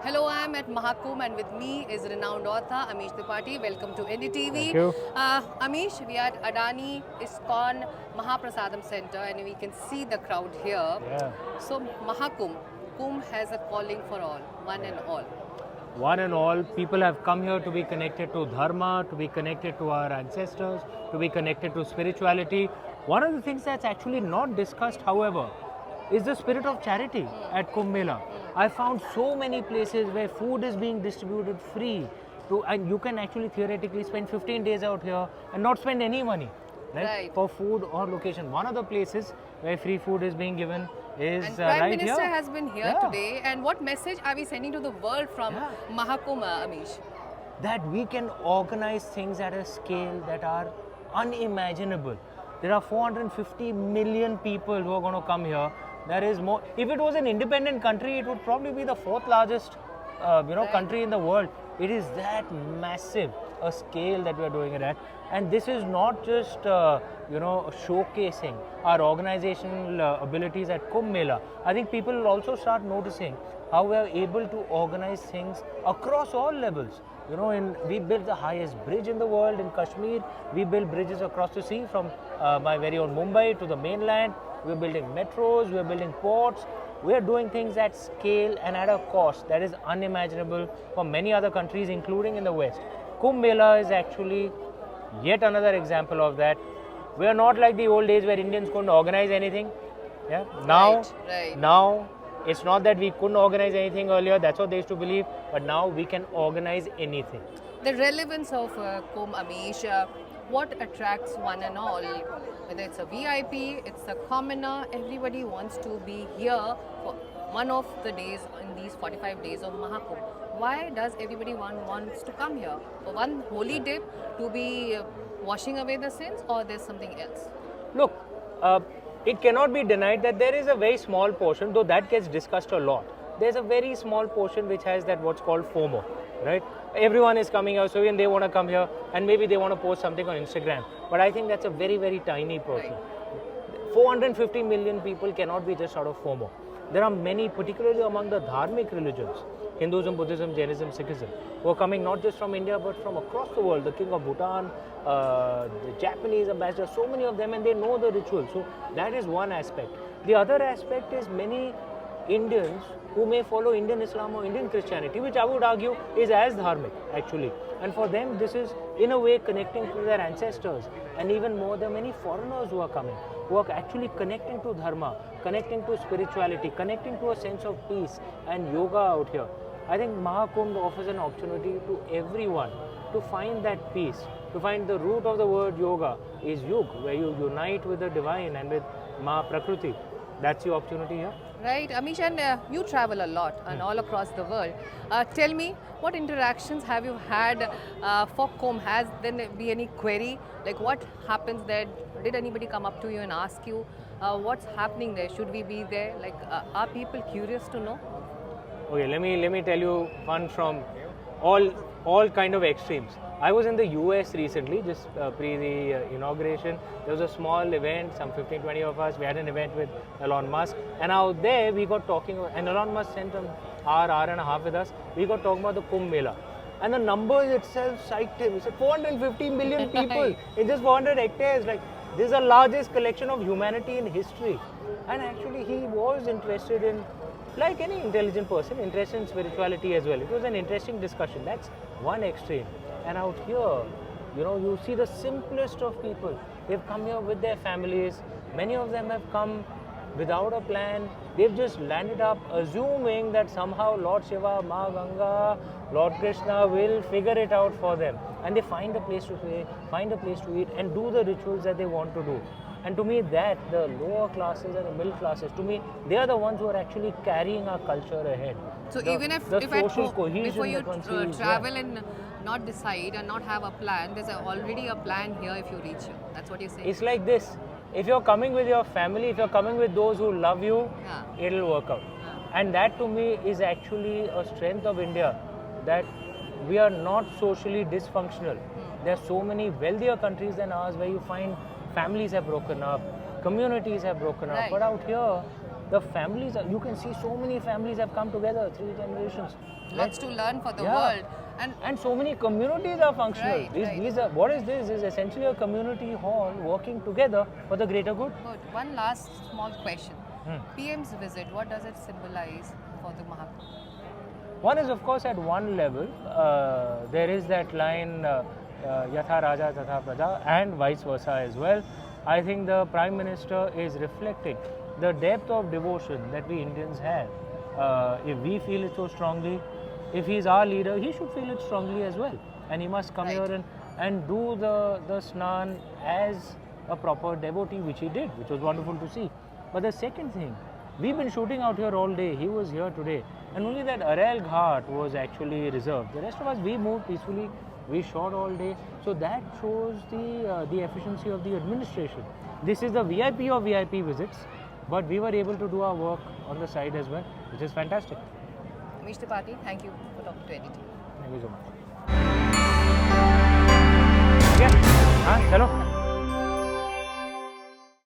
Hello, I'm at Maha Kumbh and with me is renowned author Amish Tripathi. Welcome to NDTV. Thank you. Amish, we are at Adani ISKCON Mahaprasadam Center and we can see the crowd here. Yeah. So Maha Kumbh, Kumbh has a calling for all, one and all. One and all, people have come here to be connected to Dharma, to be connected to our ancestors, to be connected to spirituality. One of the things that's actually not discussed, however, is the spirit of charity at Kumbh Mela. I found so many places where food is being distributed free, and you can actually theoretically spend 15 days out here and not spend any money, Right. for food or location. One of the places where free food is being given is And Prime right Minister here. has been here Yeah. today. And what message are we sending to the world from Yeah. Maha Kumbh, Amish? That we can organize things at a scale that are unimaginable. There are 450 million people who are going to come here. There is more. If it was an independent country, it would probably be the fourth largest, Right. country in the world. It is that massive a scale that we are doing it at, and this is not just showcasing our organizational abilities at Kumbh Mela. I think people will also start noticing how we are able to organize things across all levels. We built the highest bridge in the world in Kashmir. We build bridges across the sea from my very own Mumbai to the mainland. We're building metros, we're building ports. We're doing things at scale and at a cost that is unimaginable for many other countries, including in the West. Kumbh Mela is actually yet another example of that. We are not like the old days where Indians couldn't organize anything. Yeah. Right. Now, it's not that we couldn't organize anything earlier. That's what they used to believe. But now we can organize anything. The relevance of Kumbh, Amish, what attracts one and all, whether it's a VIP, it's a commoner, everybody wants to be here for one of the days in these 45 days of Maha Kumbh. Why does everybody wants to come here? For one holy dip, to be washing away the sins, or there's something else? Look, it cannot be denied that there is a very small portion, though that gets discussed a lot. There's a very small portion which has that what's called FOMO, right? Everyone is coming here, so when they want to come here, and maybe they want to post something on Instagram. But I think that's a very, very tiny portion. 450 million people cannot be just out of FOMO. There are many, particularly among the dharmic religions, Hinduism, Buddhism, Jainism, Sikhism, who are coming not just from India but from across the world. The King of Bhutan, the Japanese ambassador, so many of them, and they know the ritual. So that is one aspect. The other aspect is many Indians who may follow Indian Islam or Indian Christianity, which I would argue is as dharmic actually. And for them, this is in a way connecting to their ancestors. And even more, there are many foreigners who are coming, who are actually connecting to Dharma, connecting to spirituality, connecting to a sense of peace and yoga out here. I think Maha Kumbh offers an opportunity to everyone to find that peace, to find the root of the word yoga is yug, where you unite with the divine and with Ma Prakriti. That's the opportunity here. Right, Amish, and you travel a lot and all across the world. Tell me, what interactions have you had for Kumbh? Has there been any query? Like what happens there? Did anybody come up to you and ask you what's happening there? Should we be there? Like, are people curious to know? Okay, let me tell you one from all kind of extremes. I was in the US recently, just pre the inauguration. There was a small event, some 15-20 of us. We had an event with Elon Musk, and out there we got talking. And Elon Musk spent an hour and a half with us. We got talking about the Kumbh Mela, and the numbers itself psyched him. He said 450 million people in just 400 hectares. Like, this is the largest collection of humanity in history. And actually, he was interested in, like any intelligent person, interested in spirituality as well. It was an interesting discussion. That's one extreme. And out here, you see the simplest of people. They've come here with their families. Many of them have come without a plan. They've just landed up assuming that somehow Lord Shiva, Ma Ganga, Lord Krishna will figure it out for them. And they find a place to pray, find a place to eat, and do the rituals that they want to do. And to me, that the lower classes and the middle classes, to me, they are the ones who are actually carrying our culture ahead. So even if the at social home, cohesion before you that one sees, travel and not decide and not have a plan, there's already a plan here if you reach here. That's what you're saying. It's like this. If you're coming with your family, if you're coming with those who love you, Yeah. it'll work out. And that to me is actually a strength of India, that we are not socially dysfunctional. There are so many wealthier countries than ours where you find families have broken up, communities have broken up. Right. But out here, The families, you can see so many families have come together, 3 generations. Lots to learn for the Yeah. world. And so many communities are functional. Right, These, right. these are, what is this? Is essentially a community hall working together for the greater good. Good. One last small question. Hmm. PM's visit, what does it symbolize for the Maha Kumbh? One is, of course, at one level, there is that line, Yatha Raja Tatha Praja, and vice versa as well. I think the Prime Minister is reflecting the depth of devotion that we Indians have. If we feel it so strongly, if he is our leader, he should feel it strongly as well. And he must come Right. here and do the snan as a proper devotee, which he did, which was wonderful to see. But the second thing, we've been shooting out here all day. He was here today. And only that Arail Ghat was actually reserved. The rest of us, we moved peacefully. We shot all day. So that shows the efficiency of the administration. This is the VIP of VIP visits. But we were able to do our work on the side as well, which is fantastic. Amish Tripathi, thank you for talking to NDTV. Thank you so much. Yeah. Hello.